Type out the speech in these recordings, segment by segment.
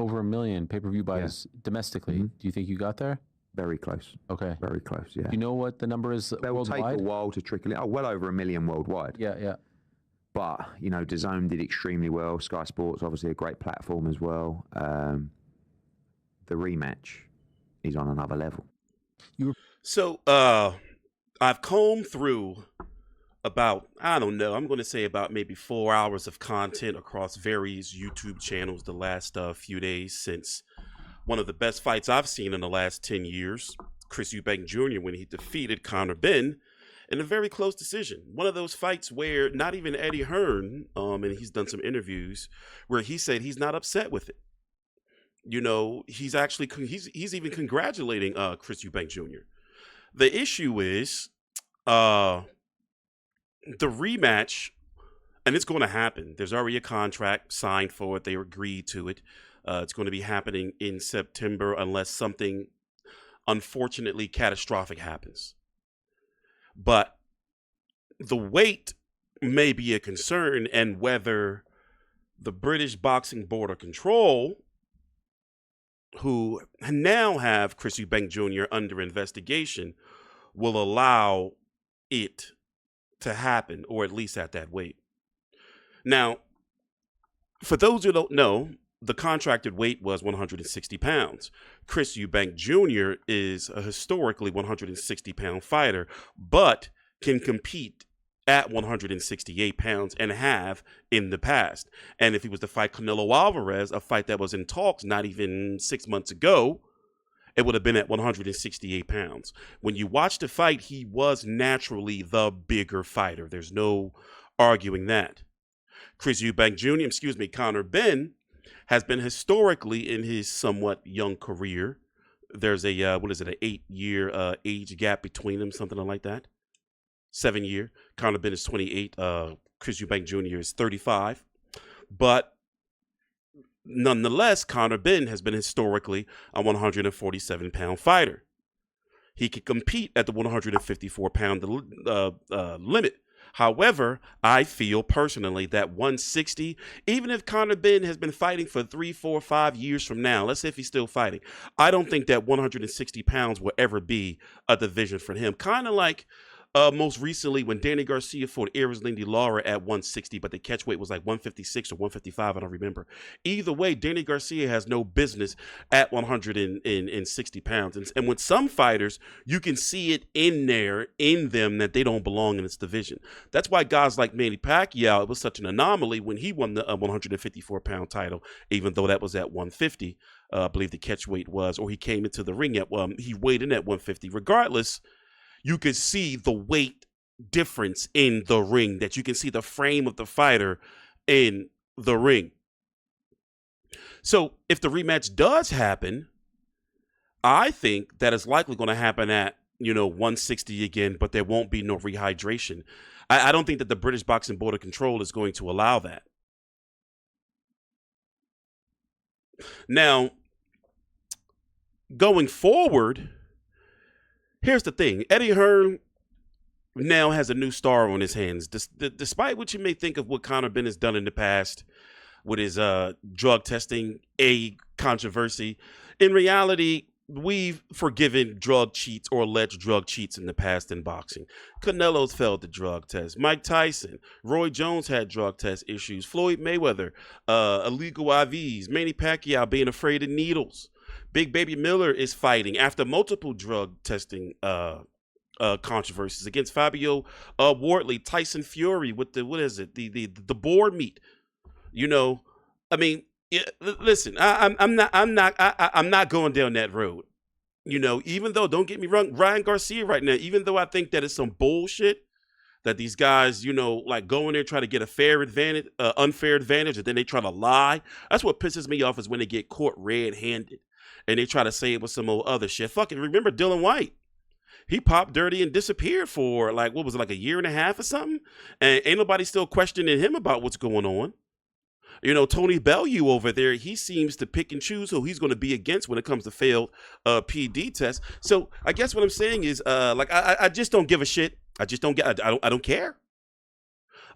over 1 million pay-per-view buys domestically. Mm-hmm. Do you think you got there? Very close. Okay. Very close, yeah. Do you know what the number is They'll worldwide? take a while to trickle in. Oh, well over 1 million worldwide. Yeah. But, you know, DAZN did extremely well. Sky Sports, obviously a great platform as well. The rematch is on another level. So, I've combed through about, I don't know, I'm going to say about maybe 4 hours of content across various YouTube channels the last few days since one of the best fights I've seen in the last 10 years, Chris Eubank Jr., when he defeated Conor Benn in a very close decision. One of those fights where not even Eddie Hearn, and he's done some interviews, where he said he's not upset with it. You know, he's actually, he's even congratulating Chris Eubank Jr. The issue is the rematch, and it's going to happen. There's already a contract signed for it. They agreed to it. It's going to be happening in September unless something unfortunately catastrophic happens. But the weight may be a concern, and whether the British Boxing Board of Control, who now have Chris Eubank Jr. under investigation, will allow it to happen, or at least at that weight. Now, for those who don't know, the contracted weight was 160 pounds. Chris Eubank Jr. is a historically 160-pound fighter, but can compete at 168 pounds and have in the past. And if he was to fight Canelo Alvarez, a fight that was in talks not even 6 months ago, it would have been at 168 pounds. When you watch the fight, he was naturally the bigger fighter. There's no arguing that. Chris Eubank Jr., Conor Benn, has been historically in his somewhat young career. There's a, an 8-year age gap between them, something like that. 7-year. Conor Benn is 28. Chris Eubank Jr. is 35. But nonetheless, Conor Benn has been historically a 147-pound fighter. He could compete at the 154-pound limit. However, I feel personally that 160, even if Conor Benn has been fighting for 3, 4, 5 years from now, let's say if he's still fighting, I don't think that 160 pounds will ever be a division for him. Kind of like most recently when Danny Garcia fought Lindy Lara at 160, but the catch weight was like 156 or 155, I don't remember. Either way, Danny Garcia has no business at 160 pounds. And with some fighters, you can see it in them that they don't belong in this division. That's why guys like Manny Pacquiao, it was such an anomaly when he won the 154-pound title, even though that was at 150, I believe the catch weight was, or he came into the ring at, he weighed in at 150. Regardless, you could see the weight difference in the ring, that you can see the frame of the fighter in the ring. So if the rematch does happen, I think that it's likely going to happen at, 160 again, but there won't be no rehydration. I don't think that the British Boxing Board of Control is going to allow that. Now, going forward, here's the thing. Eddie Hearn now has a new star on his hands. Despite what you may think of what Conor Benn has done in the past with his drug testing, a controversy, in reality, we've forgiven drug cheats or alleged drug cheats in the past in boxing. Canelo's failed the drug test. Mike Tyson, Roy Jones had drug test issues. Floyd Mayweather, illegal IVs. Manny Pacquiao being afraid of needles. Big Baby Miller is fighting after multiple drug testing controversies against Fabio Wardley. Tyson Fury with the boar meat. Listen, I'm not going down that road. Even though, don't get me wrong, Ryan Garcia right now, even though I think that it's some bullshit that these guys, like go in there try to get a unfair advantage, and then they try to lie. That's what pisses me off, is when they get caught red-handed and they try to say it was some old other shit. Fucking remember Dylan White? He popped dirty and disappeared for like a year and a half or something, and ain't nobody still questioning him about what's going on. Tony Bellew over there, he seems to pick and choose who he's going to be against when it comes to failed PD tests. So I guess what I'm saying is, I just don't give a shit. I don't care.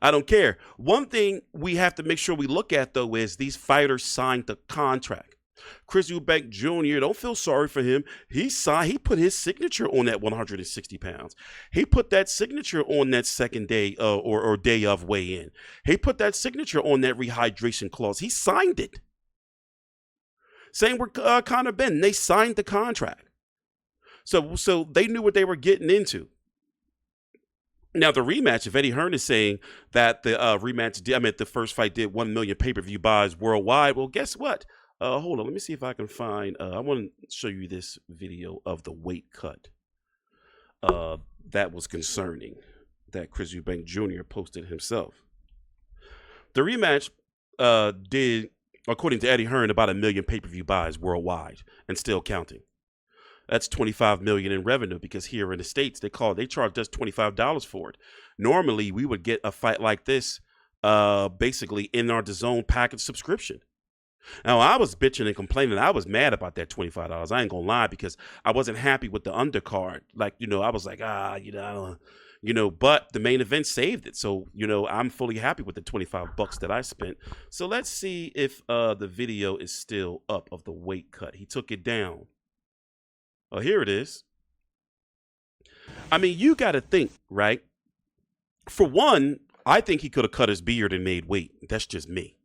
I don't care. One thing we have to make sure we look at, though, is these fighters signed the contract. Chris Eubank Jr., don't feel sorry for him. He put his signature on that 160 pounds. He put that signature on that second day or day of weigh-in. He put that signature on that rehydration clause. He signed it. Same with Conor Benn. They signed the contract. So they knew what they were getting into. Now, the rematch, if Eddie Hearn is saying that the the first fight did 1 million pay-per-view buys worldwide, well, guess what? Hold on. Let me see if I can find, I want to show you this video of the weight cut that was concerning that Chris Eubank Jr. posted himself. The rematch did, according to Eddie Hearn, about 1 million pay-per-view buys worldwide and still counting. That's $25 million in revenue, because here in the States, they charge us $25 for it. Normally, we would get a fight like this basically in our DAZN package subscription. Now, I was bitching and complaining. I was mad about that $25. I ain't gonna lie, because I wasn't happy with the undercard. Like, I was like, I don't, but the main event saved it. So, I'm fully happy with the $25 that I spent. So let's see if the video is still up of the weight cut. He took it down. Oh, here it is. I mean, you got to think, right? For one, I think he could have cut his beard and made weight. That's just me.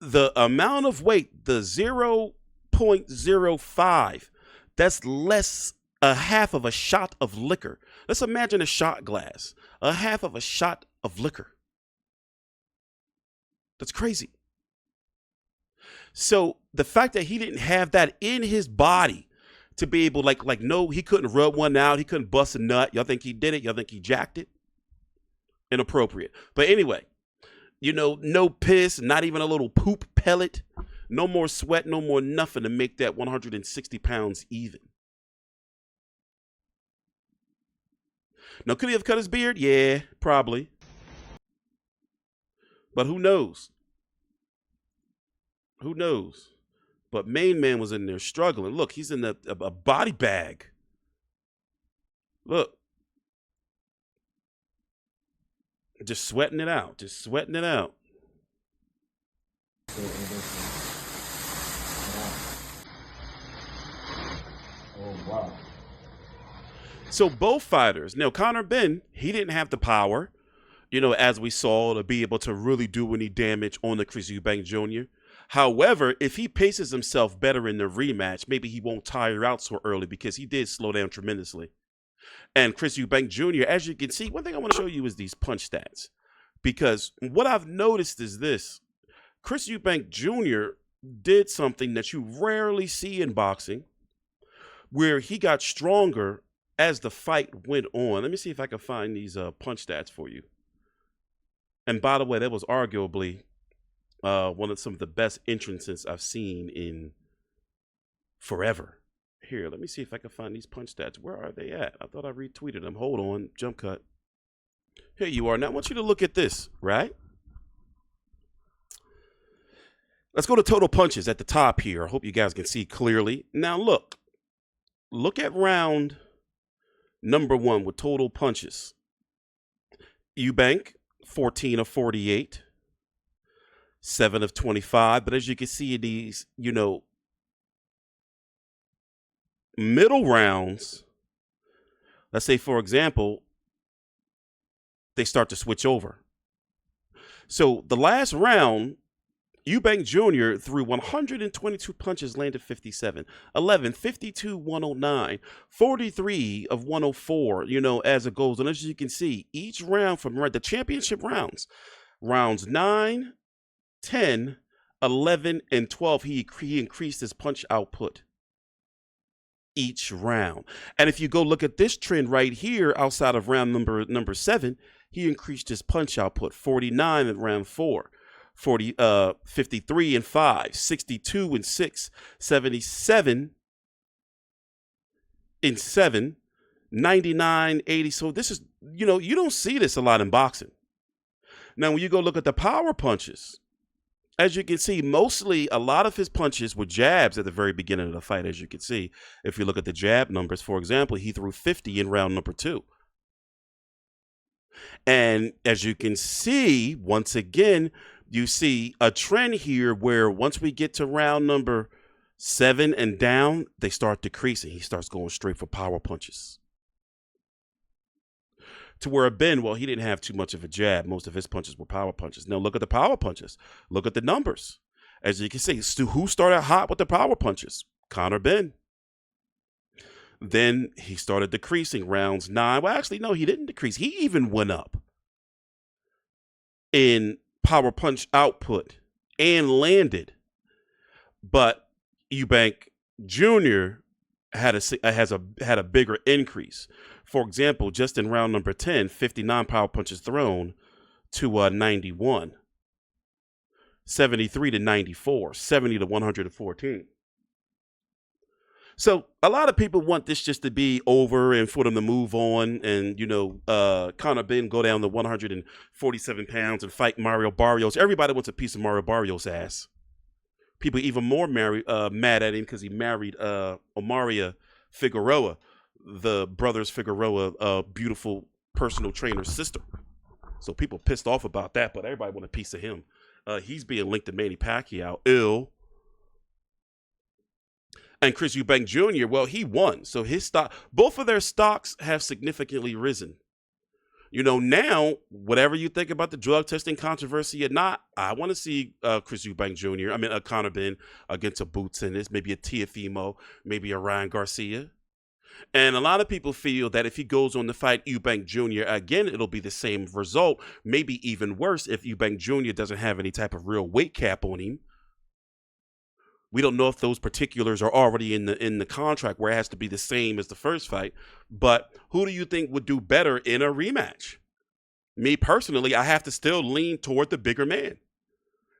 The amount of weight, the 0.05, that's less a half of a shot of liquor. Let's imagine a shot glass, a half of a shot of liquor. That's crazy. So the fact that he didn't have that in his body to be able, no, he couldn't rub one out. He couldn't bust a nut. Y'all think he did it? Y'all think he jacked it? Inappropriate. But anyway, no piss, not even a little poop pellet, no more sweat, no more nothing to make that 160 pounds even. Now, could he have cut his beard? Yeah, probably. But who knows? Who knows? But main man was in there struggling. Look, he's in a body bag. Look. Just sweating it out. Just sweating it out. Oh, wow. So both fighters. Now, Conor Benn, he didn't have the power, as we saw, to be able to really do any damage on the Chris Eubank Jr. However, if he paces himself better in the rematch, maybe he won't tire out so early, because he did slow down tremendously. And Chris Eubank Jr., as you can see, one thing I want to show you is these punch stats. Because what I've noticed is this. Chris Eubank Jr. did something that you rarely see in boxing, where he got stronger as the fight went on. Let me see if I can find these punch stats for you. And by the way, that was arguably some of the best entrances I've seen in forever. Here, let me see if I can find these punch stats. Where are they at? I thought I retweeted them. Hold on, jump cut. Here you are. Now I want you to look at this, right? Let's go to total punches at the top here. I hope you guys can see clearly. Now look at round number 1 with total punches. Eubank, 14 of 48. 7 of 25, but as you can see in these, middle rounds, let's say, for example, they start to switch over. So the last round, Eubank Jr. threw 122 punches, landed 57, 11, 52, 109, 43 of 104, as it goes. And as you can see, each round from the championship rounds 9, 10, 11, and 12, he increased his punch output each round. And if you go look at this trend right here, outside of round number 7, he increased his punch output. 49 in round 4, 53 in 5, 62 in 6, 77 in 7, 99, 80. So this is, you don't see this a lot in boxing. Now, when you go look at the power punches, as you can see, mostly a lot of his punches were jabs at the very beginning of the fight, as you can see. If you look at the jab numbers, for example, he threw 50 in round number 2. And as you can see, once again, you see a trend here where once we get to round number 7 and down, they start decreasing. He starts going straight for power punches. To where Ben, well, he didn't have too much of a jab. Most of his punches were power punches. Now look at the power punches. Look at the numbers. As you can see, who started hot with the power punches? Conor Benn. Then he started decreasing rounds 9. Well, actually, no, he didn't decrease. He even went up in power punch output and landed. But Eubank Jr. had a bigger increase. For example, just in round number 10, 59 power punches thrown to 91, 73 to 94, 70 to 114. So a lot of people want this just to be over and for them to move on and, Conor Benn go down to 147 pounds and fight Mario Barrios. Everybody wants a piece of Mario Barrios' ass. People even more mad at him because he married Omaria Figueroa, the brothers Figueroa, beautiful personal trainer's sister. So people pissed off about that, but everybody want a piece of him. He's being linked to Manny Pacquiao, and Chris Eubank Jr., well, he won. So his stock, both of their stocks have significantly risen. Now, whatever you think about the drug testing controversy or not, I want to see Chris Eubank Jr., Conor Benn against a Boots Ennis, maybe a Teofimo, maybe a Ryan Garcia. And a lot of people feel that if he goes on to fight Eubank Jr. again, it'll be the same result, maybe even worse if Eubank Jr. doesn't have any type of real weight cap on him. We don't know if those particulars are already in the contract where it has to be the same as the first fight. But who do you think would do better in a rematch? Me personally, I have to still lean toward the bigger man.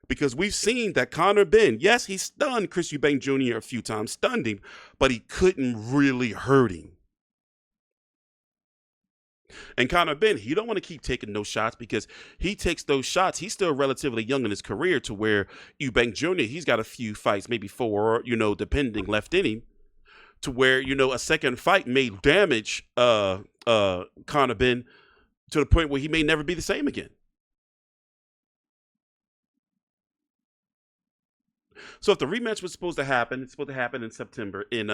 Because we've seen that Conor Benn, yes, he stunned Chris Eubank Jr. a few times, stunned him, but he couldn't really hurt him. And Conor Benn, he don't want to keep taking those shots because he takes those shots. He's still relatively young in his career to where Eubank Jr., he's got a few fights, maybe 4, depending, left in him, to where, a second fight may damage Conor Benn to the point where he may never be the same again. So if the rematch was supposed to happen, it's supposed to happen in September in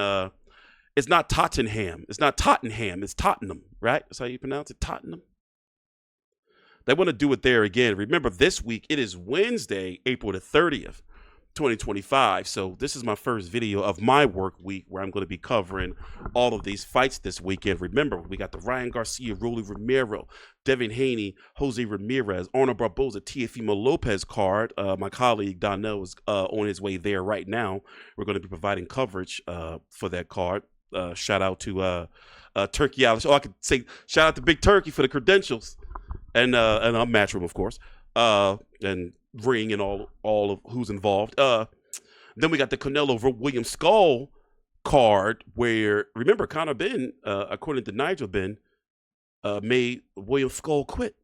it's not Tottenham. It's not Tottenham. It's Tottenham, right? That's how you pronounce it, Tottenham. They want to do it there again. Remember, this week, it is Wednesday, April the 30th, 2025. So this is my first video of my work week where I'm going to be covering all of these fights this weekend. Remember, we got the Ryan Garcia, Rolly Romero, Devin Haney, Jose Ramirez, Arnold Barboza, Teofimo Lopez card. My colleague Donnell is on his way there right now. We're going to be providing coverage for that card. Shout out to Turkey Alice. I could say shout out to Big Turkey for the credentials and Matchroom, of course, and Ring and all of who's involved. Then we got the Canelo over William Skull card where, remember, Conor Benn, according to Nigel Benn, made William Skull quit.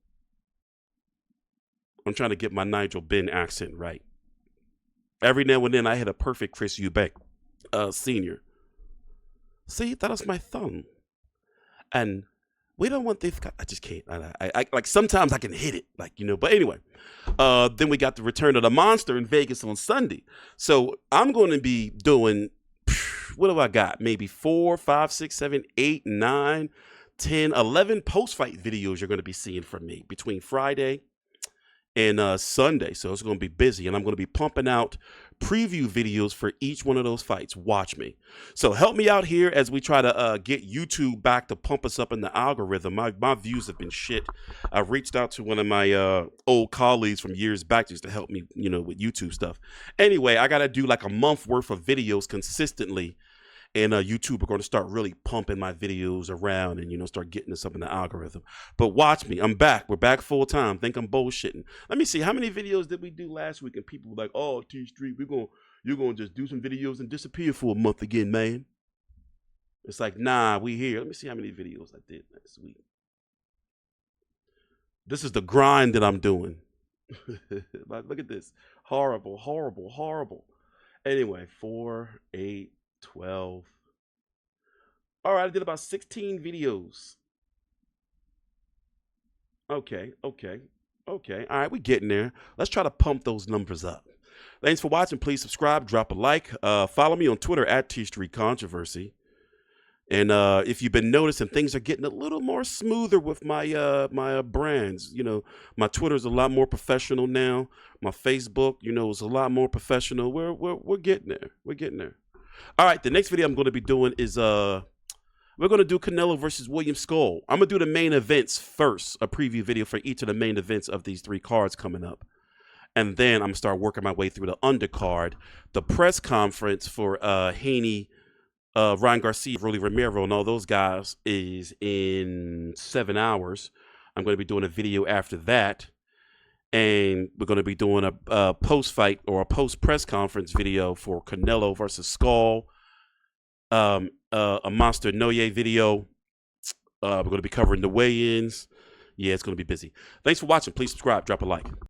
I'm trying to get my Nigel Benn accent right. Every now and then I hit a perfect Chris Eubank Sr. See, that was my thumb. And we don't want this. I just can't. I like sometimes I can hit it, But anyway, then we got the return of the monster in Vegas on Sunday. So I'm going to be doing, what do I got? Maybe 4, 5, 6, 7, 8, 9, 10, 11 post-fight videos you're going to be seeing from me between Friday and Sunday. So it's going to be busy, and I'm going to be pumping out preview videos for each one of those fights. Watch me. So help me out here as we try to get YouTube back to pump us up in the algorithm. My views have been shit. I reached out to one of my old colleagues from years back just to help me, with YouTube stuff. Anyway, I got to do like a month worth of videos consistently. And YouTube are going to start really pumping my videos around and, start getting us up in the algorithm. But watch me. I'm back. We're back full time. Think I'm bullshitting. Let me see. How many videos did we do last week? And people were like, oh, T-Street, you're going to just do some videos and disappear for a month again, man. It's like, nah, we here. Let me see how many videos I did last week. This is the grind that I'm doing. Look at this. Horrible, horrible, horrible. Anyway, 4, 8, 12. All right, I did about 16 videos. Okay. Okay. All right, we're getting there. Let's try to pump those numbers up. Thanks for watching. Please subscribe, drop a like. Follow me on Twitter at @TStreetControversy. And if you've been noticing, things are getting a little more smoother with my my brands. You know, my Twitter's a lot more professional now. My Facebook, you know, is a lot more professional. We're getting there. We're getting there. All right, the next video I'm going to be doing is we're going to do Canelo versus William Skull. I'm going to do the main events first, a preview video for each of the main events of these 3 cards coming up. And then I'm going to start working my way through the undercard. The press conference for Haney, Ryan Garcia, Rolly Romero, and all those guys is in 7 hours. I'm going to be doing a video after that. And we're going to be doing a post-fight or a post-press conference video for Canelo versus Skull. A Monster Noye video. We're going to be covering the weigh-ins. Yeah, it's going to be busy. Thanks for watching. Please subscribe. Drop a like.